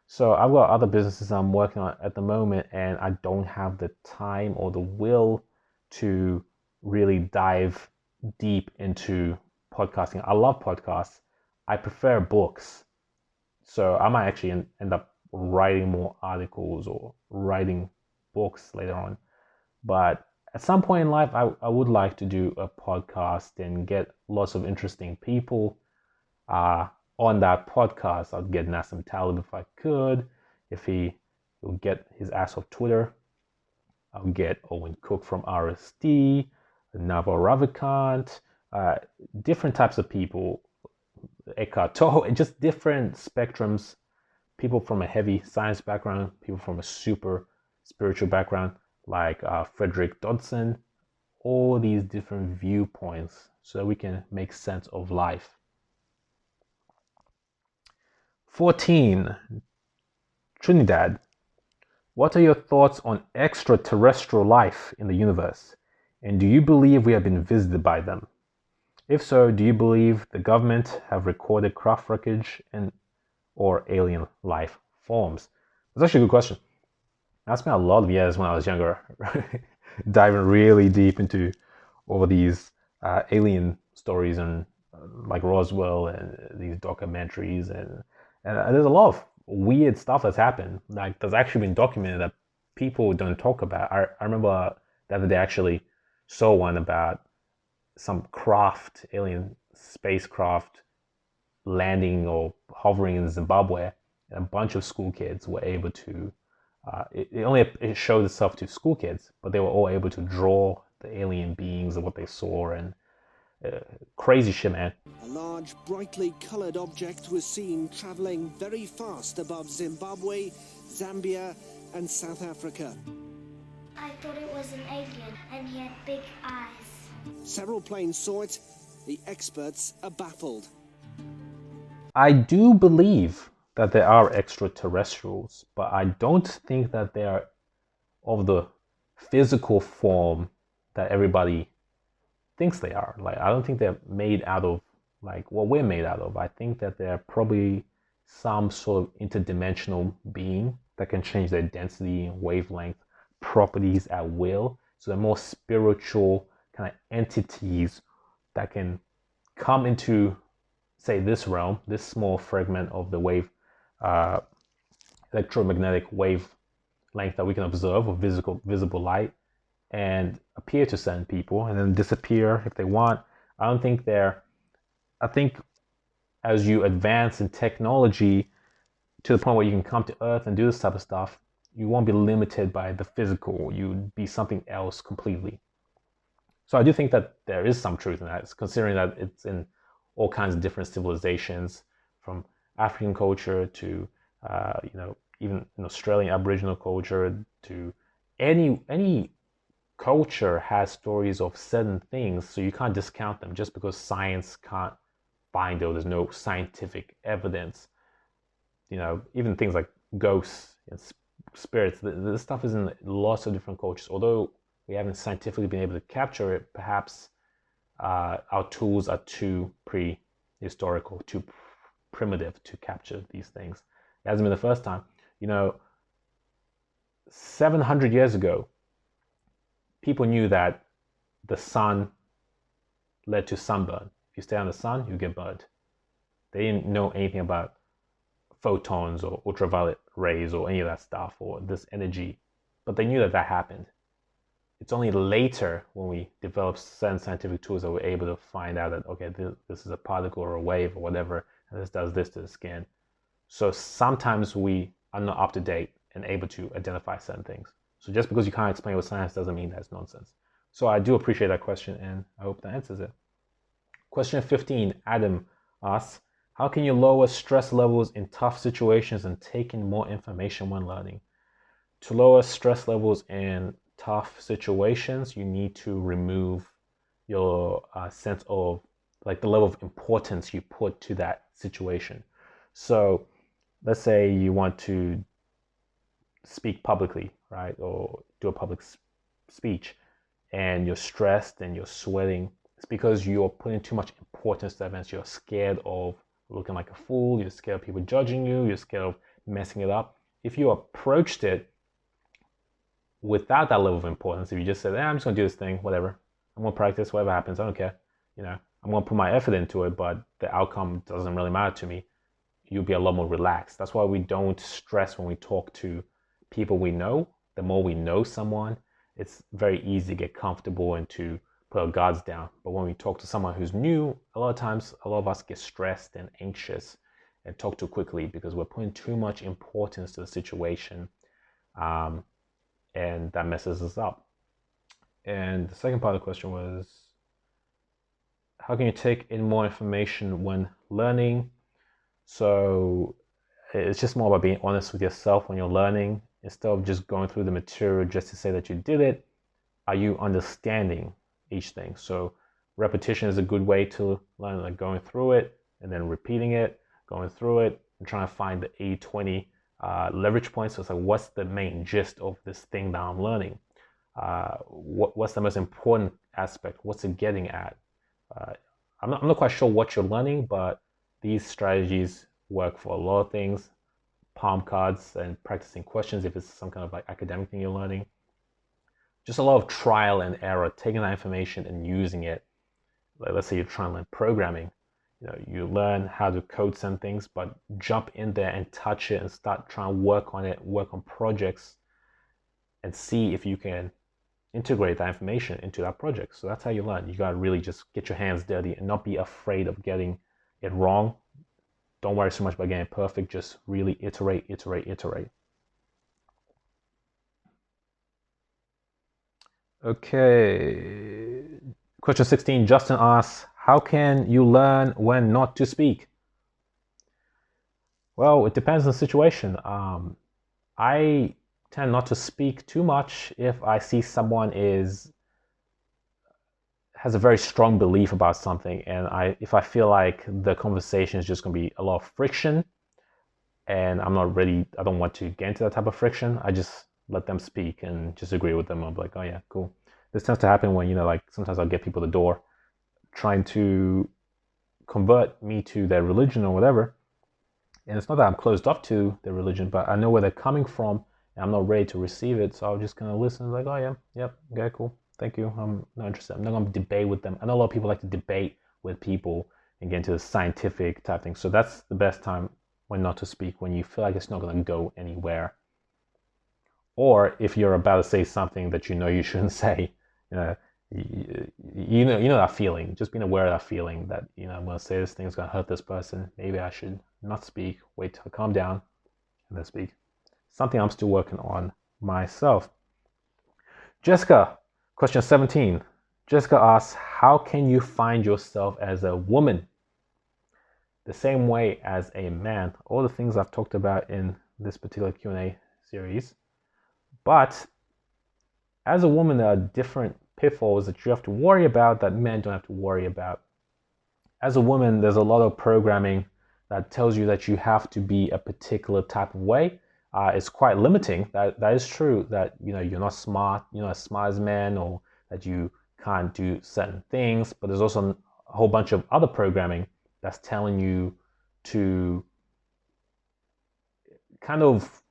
So I've got other businesses I'm working on at the moment, and I don't have the time or the will to really dive deep into podcasting. I love podcasts. I prefer books. So I might actually end up writing more articles or writing books later on. But at some point in life, I would like to do a podcast and get lots of interesting people on that podcast. I'd get Nassim Taleb if I could. If he will get his ass off Twitter, I'll get Owen Cook from RSD, Naval Ravikant, different types of people, Eckhart Tolle, just different spectrums, people from a heavy science background, people from a super spiritual background, like Frederick Dodson, all these different viewpoints so that we can make sense of life. 14, Trinidad. What are your thoughts on extraterrestrial life in the universe? And do you believe we have been visited by them? If so, do you believe the government have recorded craft wreckage or alien life forms? That's actually a good question. I spent a lot of years when I was younger diving really deep into all these alien stories and like Roswell and these documentaries, and there's a lot of weird stuff that's happened. Like, there's actually been documented that people don't talk about. I remember the other day actually saw one about some craft, alien spacecraft, landing or hovering in Zimbabwe, and a bunch of school kids were able to, it showed itself to school kids, but they were all able to draw the alien beings and what they saw, and crazy shit, man.
A large, brightly coloured object was seen travelling very fast above Zimbabwe, Zambia and South Africa.
I thought it was an alien, and he had big eyes.
Several planes saw it. The experts are baffled.
I do believe that there are extraterrestrials, but I don't think that they are of the physical form that everybody thinks they are. Like, I don't think they're made out of like what we're made out of. I think that they're probably some sort of interdimensional being that can change their density and wavelength properties at will. So they're more spiritual kind of entities that can come into, say, this realm, this small fragment of the wave, electromagnetic wavelength that we can observe, or visible light, and appear to certain people and then disappear if they want. I think as you advance in technology to the point where you can come to Earth and do this type of stuff, you won't be limited by the physical. You'd be something else completely. So I do think that there is some truth in that, considering that it's in all kinds of different civilizations, from African culture to, even in Australian Aboriginal culture, to any culture has stories of certain things, so you can't discount them just because science can't find it, or there's no scientific evidence. Even things like ghosts and spirits, this stuff is in lots of different cultures. Although we haven't scientifically been able to capture it, perhaps our tools are too prehistorical, too primitive to capture these things. It hasn't been the first time. 700 years ago, people knew that the sun led to sunburn. If you stay on the sun, you get burned. They didn't know anything about photons or ultraviolet rays or any of that stuff, or this energy, but they knew that happened. It's only later, when we developed certain scientific tools, that we're able to find out that, okay, this is a particle or a wave or whatever, and this does this to the skin. So sometimes we are not up to date and able to identify certain things. So just because you can't explain with science doesn't mean that's nonsense. So I do appreciate that question, and I hope that answers it. Question 15, Adam asks, how can you lower stress levels in tough situations and take in more information when learning? To lower stress levels in tough situations, you need to remove your sense of like the level of importance you put to that situation. So let's say you want to speak publicly, right? Or do a public speech, and you're stressed and you're sweating. It's because you're putting too much importance to events. You're scared of looking like a fool. You're scared of people judging you. You're scared of messing it up. If you approached it without that level of importance, if you just said, I'm just going to do this thing, whatever. I'm going to practice, whatever happens. I don't care. I'm going to put my effort into it, but the outcome doesn't really matter to me. You'll be a lot more relaxed. That's why we don't stress when we talk to people we know. The more we know someone, it's very easy to get comfortable and to put our guards down. But when we talk to someone who's new, a lot of times, a lot of us get stressed and anxious and talk too quickly because we're putting too much importance to the situation, and that messes us up. And the second part of the question was, how can you take in more information when learning? So it's just more about being honest with yourself when you're learning. Instead of just going through the material just to say that you did it, are you understanding each thing? So repetition is a good way to learn, like going through it and then repeating it, going through it, and trying to find the 80-20 leverage points. So it's like, what's the main gist of this thing that I'm learning? What's the most important aspect? What's it getting at? I'm not quite sure what you're learning, but these strategies work for a lot of things. Palm cards and practicing questions if it's some kind of like academic thing you're learning. Just a lot of trial and error, taking that information and using it. Like, let's say you're trying to learn programming. You learn how to code some things, but jump in there and touch it and start trying to work on it, work on projects, and see if you can integrate that information into that project. So that's how you learn. You gotta really just get your hands dirty and not be afraid of getting it wrong. Don't worry so much about getting it perfect. Just really iterate. Okay. Question 16, Justin asks, how can you learn when not to speak? Well, it depends on the situation. I tend not to speak too much if I see someone has a very strong belief about something, and if I feel like the conversation is just going to be a lot of friction, and I don't want to get into that type of friction, I just let them speak and just agree with them. I'm like, oh yeah, cool. This tends to happen when, like sometimes I'll get people at the door trying to convert me to their religion or whatever. And it's not that I'm closed off to their religion, but I know where they're coming from and I'm not ready to receive it. So I'll just kind of listen, like, oh yeah, yep, okay, cool. Thank you. I'm not interested. I'm not going to debate with them. I know a lot of people like to debate with people and get into the scientific type thing. So that's the best time when not to speak, when you feel like it's not going to go anywhere. Or if you're about to say something that you know you shouldn't say, you know that feeling. Just being aware of that feeling that, I'm going to say this thing is going to hurt this person. Maybe I should not speak, wait till I calm down, and then speak. Something I'm still working on myself. Jessica, question 17. Jessica asks, how can you find yourself as a woman? The same way as a man. All the things I've talked about in this particular Q&A series. But as a woman, there are different pitfalls that you have to worry about that men don't have to worry about. As a woman, there's a lot of programming that tells you that you have to be a particular type of way. It's quite limiting. That is true, that you're not smart, you're not as smart as men, or that you can't do certain things. But there's also a whole bunch of other programming that's telling you to kind of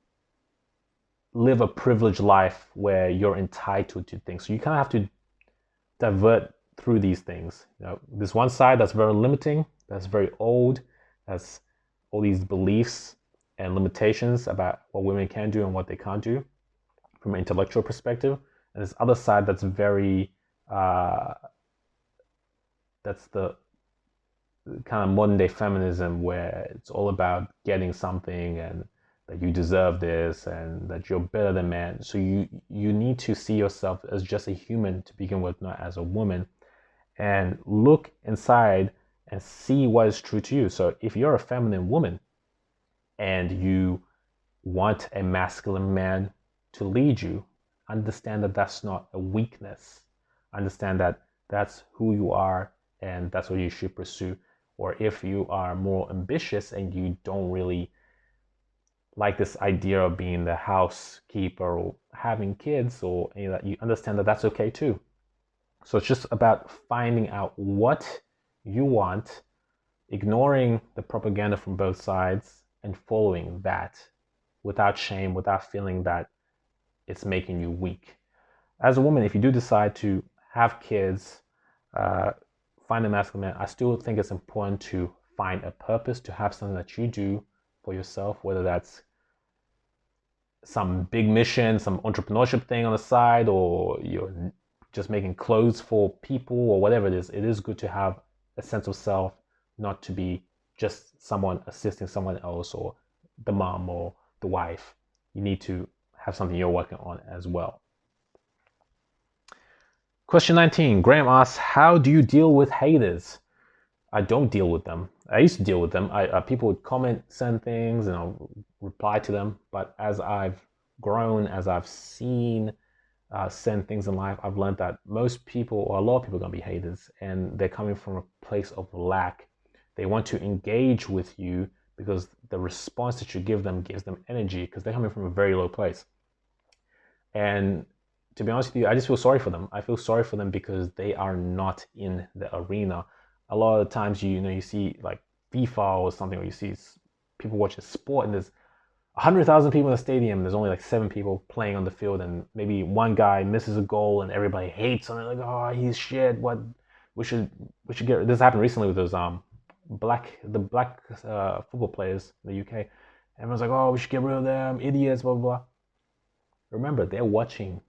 live a privileged life where you're entitled to things. So you kind of have to divert through these things. There's one side that's very limiting, that's very old, that's all these beliefs and limitations about what women can do and what they can't do from an intellectual perspective. And this other side that's very, that's the kind of modern day feminism, where it's all about getting something and that you deserve this and that you're better than man. So you need to see yourself as just a human to begin with, not as a woman, and look inside and see what is true to you. So if you're a feminine woman and you want a masculine man to lead you, understand that that's not a weakness. Understand that that's who you are and that's what you should pursue. Or if you are more ambitious and you don't really like this idea of being the housekeeper or having kids, or you understand that that's okay too. So it's just about finding out what you want, ignoring the propaganda from both sides, and following that without shame, without feeling that it's making you weak. As a woman, if you do decide to have kids, find a masculine man, I still think it's important to find a purpose, to have something that you do for yourself, whether that's some big mission, some entrepreneurship thing on the side, or you're just making clothes for people, or whatever it is good to have a sense of self, not to be just someone assisting someone else or the mom or the wife. You need to have something you're working on as well. Question 19, Graham asks, how do you deal with haters? I don't deal with them. I used to deal with them. People would comment, send things, and I'll reply to them. But as I've grown, as I've seen send things in life, I've learned that most people, or a lot of people, are going to be haters, and they're coming from a place of lack. They want to engage with you because the response that you give them gives them energy, because they're coming from a very low place. And to be honest with you, I just feel sorry for them. I feel sorry for them because they are not in the arena. A lot of the times, you see like FIFA or something, or you see people watching sport, and there's 100,000 people in the stadium. There's only like 7 people playing on the field, and maybe one guy misses a goal, and everybody hates on it, like, oh, he's shit. What we should get. This happened recently with those black football players in the UK. Everyone's like, oh, we should get rid of them, idiots, blah blah blah. Remember, they're watching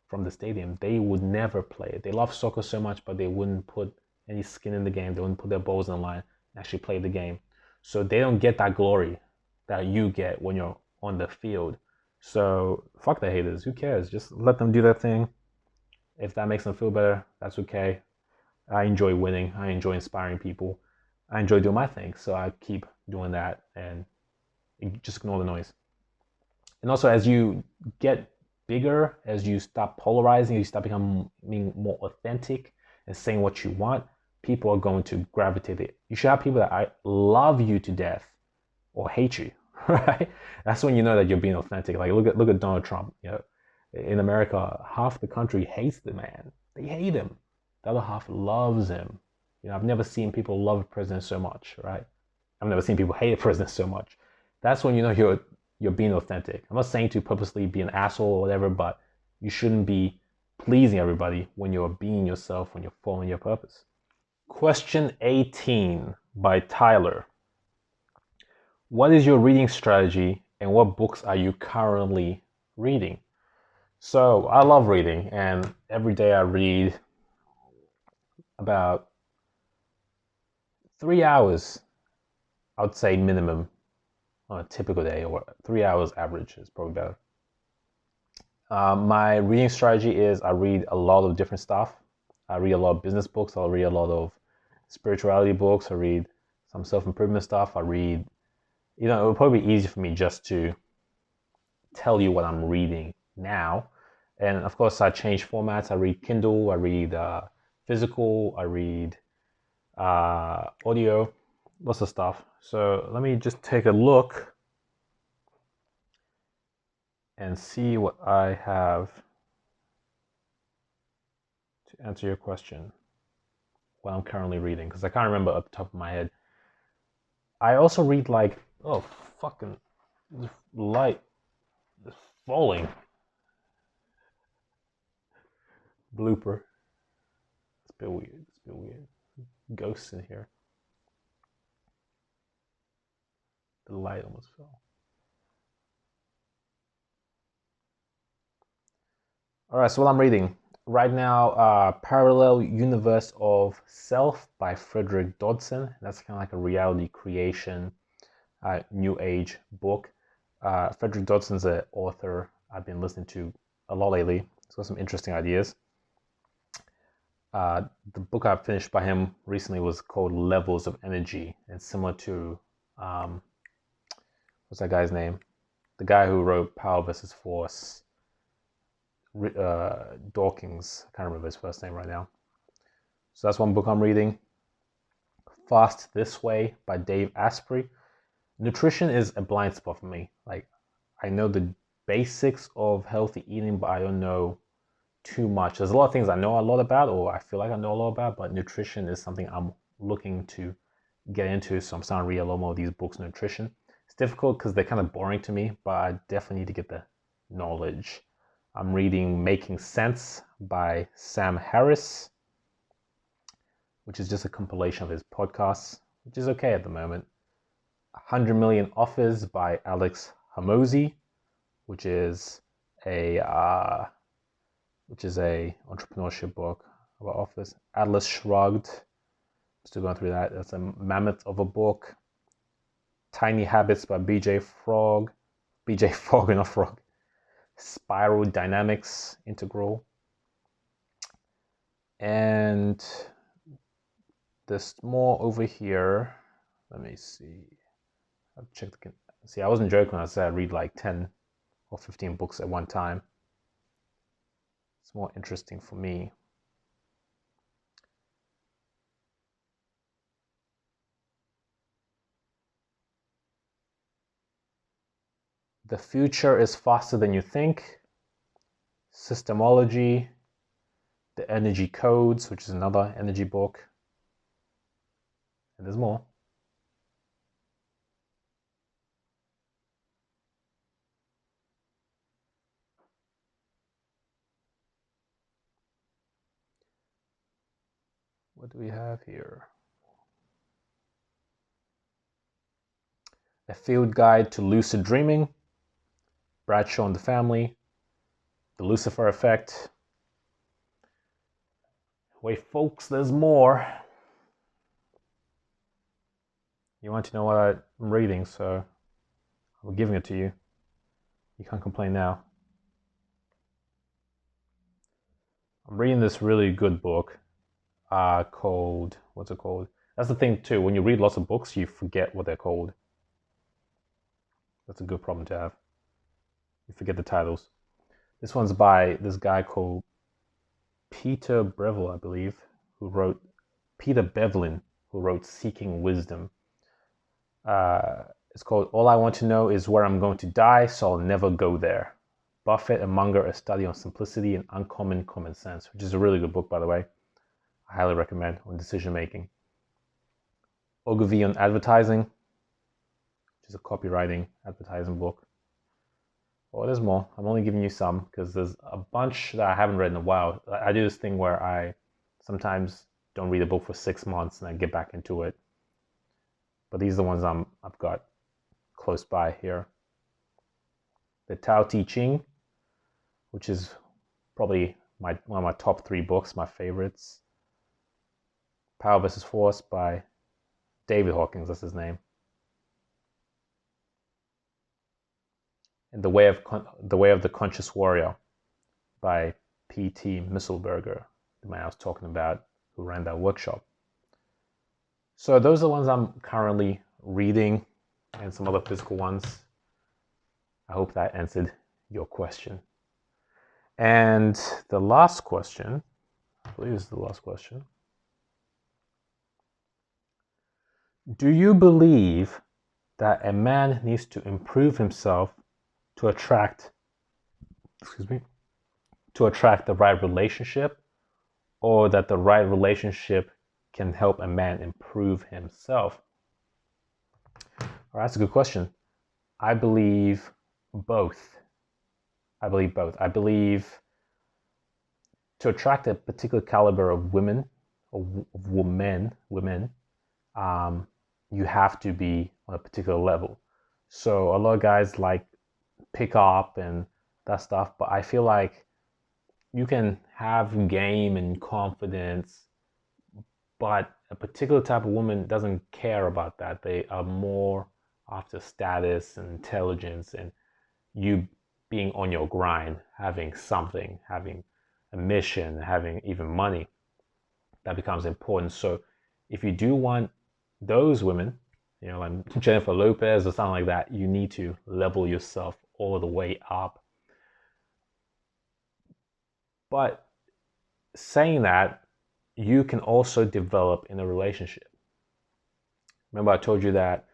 from the stadium. They would never play. They love soccer so much, but they wouldn't put any skin in the game. They wouldn't put their balls in the line and actually play the game. So they don't get that glory that you get when you're on the field. So fuck the haters. Who cares? Just let them do their thing. If that makes them feel better, that's okay. I enjoy winning. I enjoy inspiring people. I enjoy doing my thing. So I keep doing that and just ignore the noise. And also, as you get bigger, as you stop polarizing, you start becoming more authentic and saying what you want, people are going to gravitate it. You should have people that love you to death or hate you, right? That's when you know that you're being authentic. Like look at Donald Trump. In America, half the country hates the man. They hate him. The other half loves him. I've never seen people love a president so much, right? I've never seen people hate a president so much. That's when you know you're being authentic. I'm not saying to purposely be an asshole or whatever, but you shouldn't be pleasing everybody when you're being yourself, when you're following your purpose. Question 18 by Tyler. What is your reading strategy and what books are you currently reading? So I love reading, and every day I read about 3 hours, I would say minimum on a typical day, or 3 hours average is probably better. My reading strategy is I read a lot of different stuff. I read a lot of business books. I'll read a lot of spirituality books. I read some self-improvement stuff. I read, it would probably be easy for me just to tell you what I'm reading now. And of course, I change formats. I read Kindle. I read physical. I read audio, lots of stuff. So let me just take a look and see what I have to answer your question, what I'm currently reading, because I can't remember up the top of my head. I also read fucking this light is falling. Blooper. It's a bit weird. Ghosts in here. The light almost fell. All right, so what I'm reading right now, Parallel Universe of Self by Frederick Dodson. That's kind of like a reality creation, new age book. Frederick Dodson's an author I've been listening to a lot lately. He's got some interesting ideas. The book I finished by him recently was called Levels of Energy. It's similar to, what's that guy's name? The guy who wrote Power versus Force, Dawkins. I can't remember his first name right now. So that's one book I'm reading. Fast This Way by Dave Asprey. Nutrition is a blind spot for me. Like, I know the basics of healthy eating, but I don't know too much. There's a lot of things I know a lot about, or I feel like I know a lot about, but nutrition is something I'm looking to get into. So I'm starting to read a lot more of these books on nutrition. It's difficult because they're kind of boring to me, but I definitely need to get the knowledge. I'm reading Making Sense by Sam Harris, which is just a compilation of his podcasts, which is okay at the moment. 100 Million Offers by Alex Hormozi, which is a entrepreneurship book about offers. Atlas Shrugged, still going through that. That's a mammoth of a book. Tiny Habits by BJ Fogg, not Frog. Spiral Dynamics Integral. And there's more over here. Let me see. I'll check the. See, I wasn't joking when I said I read like 10 or 15 books at one time. It's more interesting for me. The Future is Faster Than You Think. Systemology. The Energy Codes, which is another energy book. And there's more. What do we have here? A Field Guide to Lucid Dreaming. Bradshaw and the Family. The Lucifer Effect. Wait, folks, there's more. You want to know what I'm reading, so I'm giving it to you. You can't complain now. I'm reading this really good book called, what's it called? That's the thing too, when you read lots of books, you forget what they're called. That's a good problem to have. You forget the titles. This one's by this guy called Peter Breville, I believe, Peter Bevlin, who wrote Seeking Wisdom. It's called All I Want to Know Is Where I'm Going to Die, So I'll Never Go There. Buffett and Munger, A Study on Simplicity and Uncommon Common Sense, which is a really good book, by the way. I highly recommend on decision making. Ogilvy on Advertising, which is a copywriting advertising book. Oh, there's more. I'm only giving you some because there's a bunch that I haven't read in a while. I do this thing where I sometimes don't read a book for 6 months and I get back into it. But these are the ones I've got close by here. The Tao Te Ching, which is probably one of my top 3 books, my favorites. Power versus Force by David Hawkins, that's his name. And The Way of the Conscious Warrior by P.T. Misselberger, the man I was talking about who ran that workshop. So those are the ones I'm currently reading and some other physical ones. I hope that answered your question. And the last question, I believe this is the last question. Do you believe that a man needs to improve himself to attract the right relationship, or that the right relationship can help a man improve himself? All right, that's a good question. I believe both. I believe to attract a particular caliber of women, you have to be on a particular level. So a lot of guys like pick up and that stuff, but I feel like you can have game and confidence, but a particular type of woman doesn't care about that. They are more after status and intelligence and you being on your grind, having something, having a mission, having even money. That becomes important. So if you do want those women, you know, like Jennifer Lopez or something like that, you need to level yourself all the way up. But saying that, you can also develop in a relationship. Remember, I told you that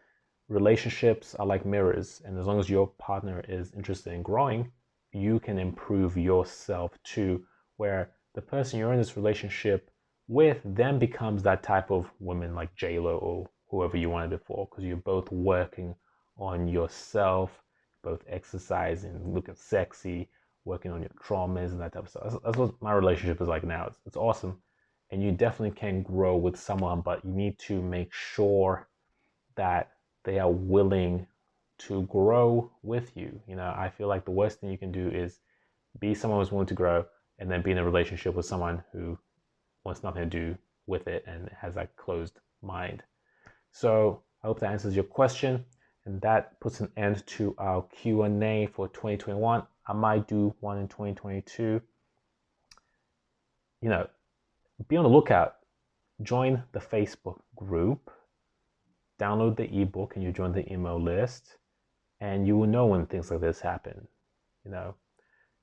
relationships are like mirrors, and as long as your partner is interested in growing, you can improve yourself too, where the person you're in this relationship with then becomes that type of woman like J-Lo or whoever you wanted before, because you're both working on yourself, both exercising, looking sexy, working on your traumas and that type of stuff. That's what my relationship is like now. It's awesome. And you definitely can grow with someone, but you need to make sure that they are willing to grow with you. You know, I feel like the worst thing you can do is be someone who's willing to grow and then be in a relationship with someone who wants nothing to do with it and has that closed mind. So I hope that answers your question, and that puts an end to our Q&A for 2021. I might do one in 2022. You know, be on the lookout. Join the Facebook group, download the ebook, and you join the email list, and you will know when things like this happen. You know,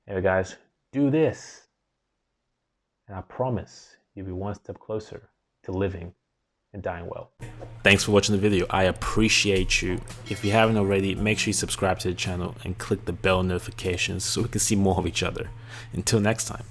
anyway, guys, do this, and I promise you'll be one step closer to living and dying well. Thanks for watching the video. I appreciate you. If you haven't already, make sure you subscribe to the channel and click the bell notifications so we can see more of each other. Until next time.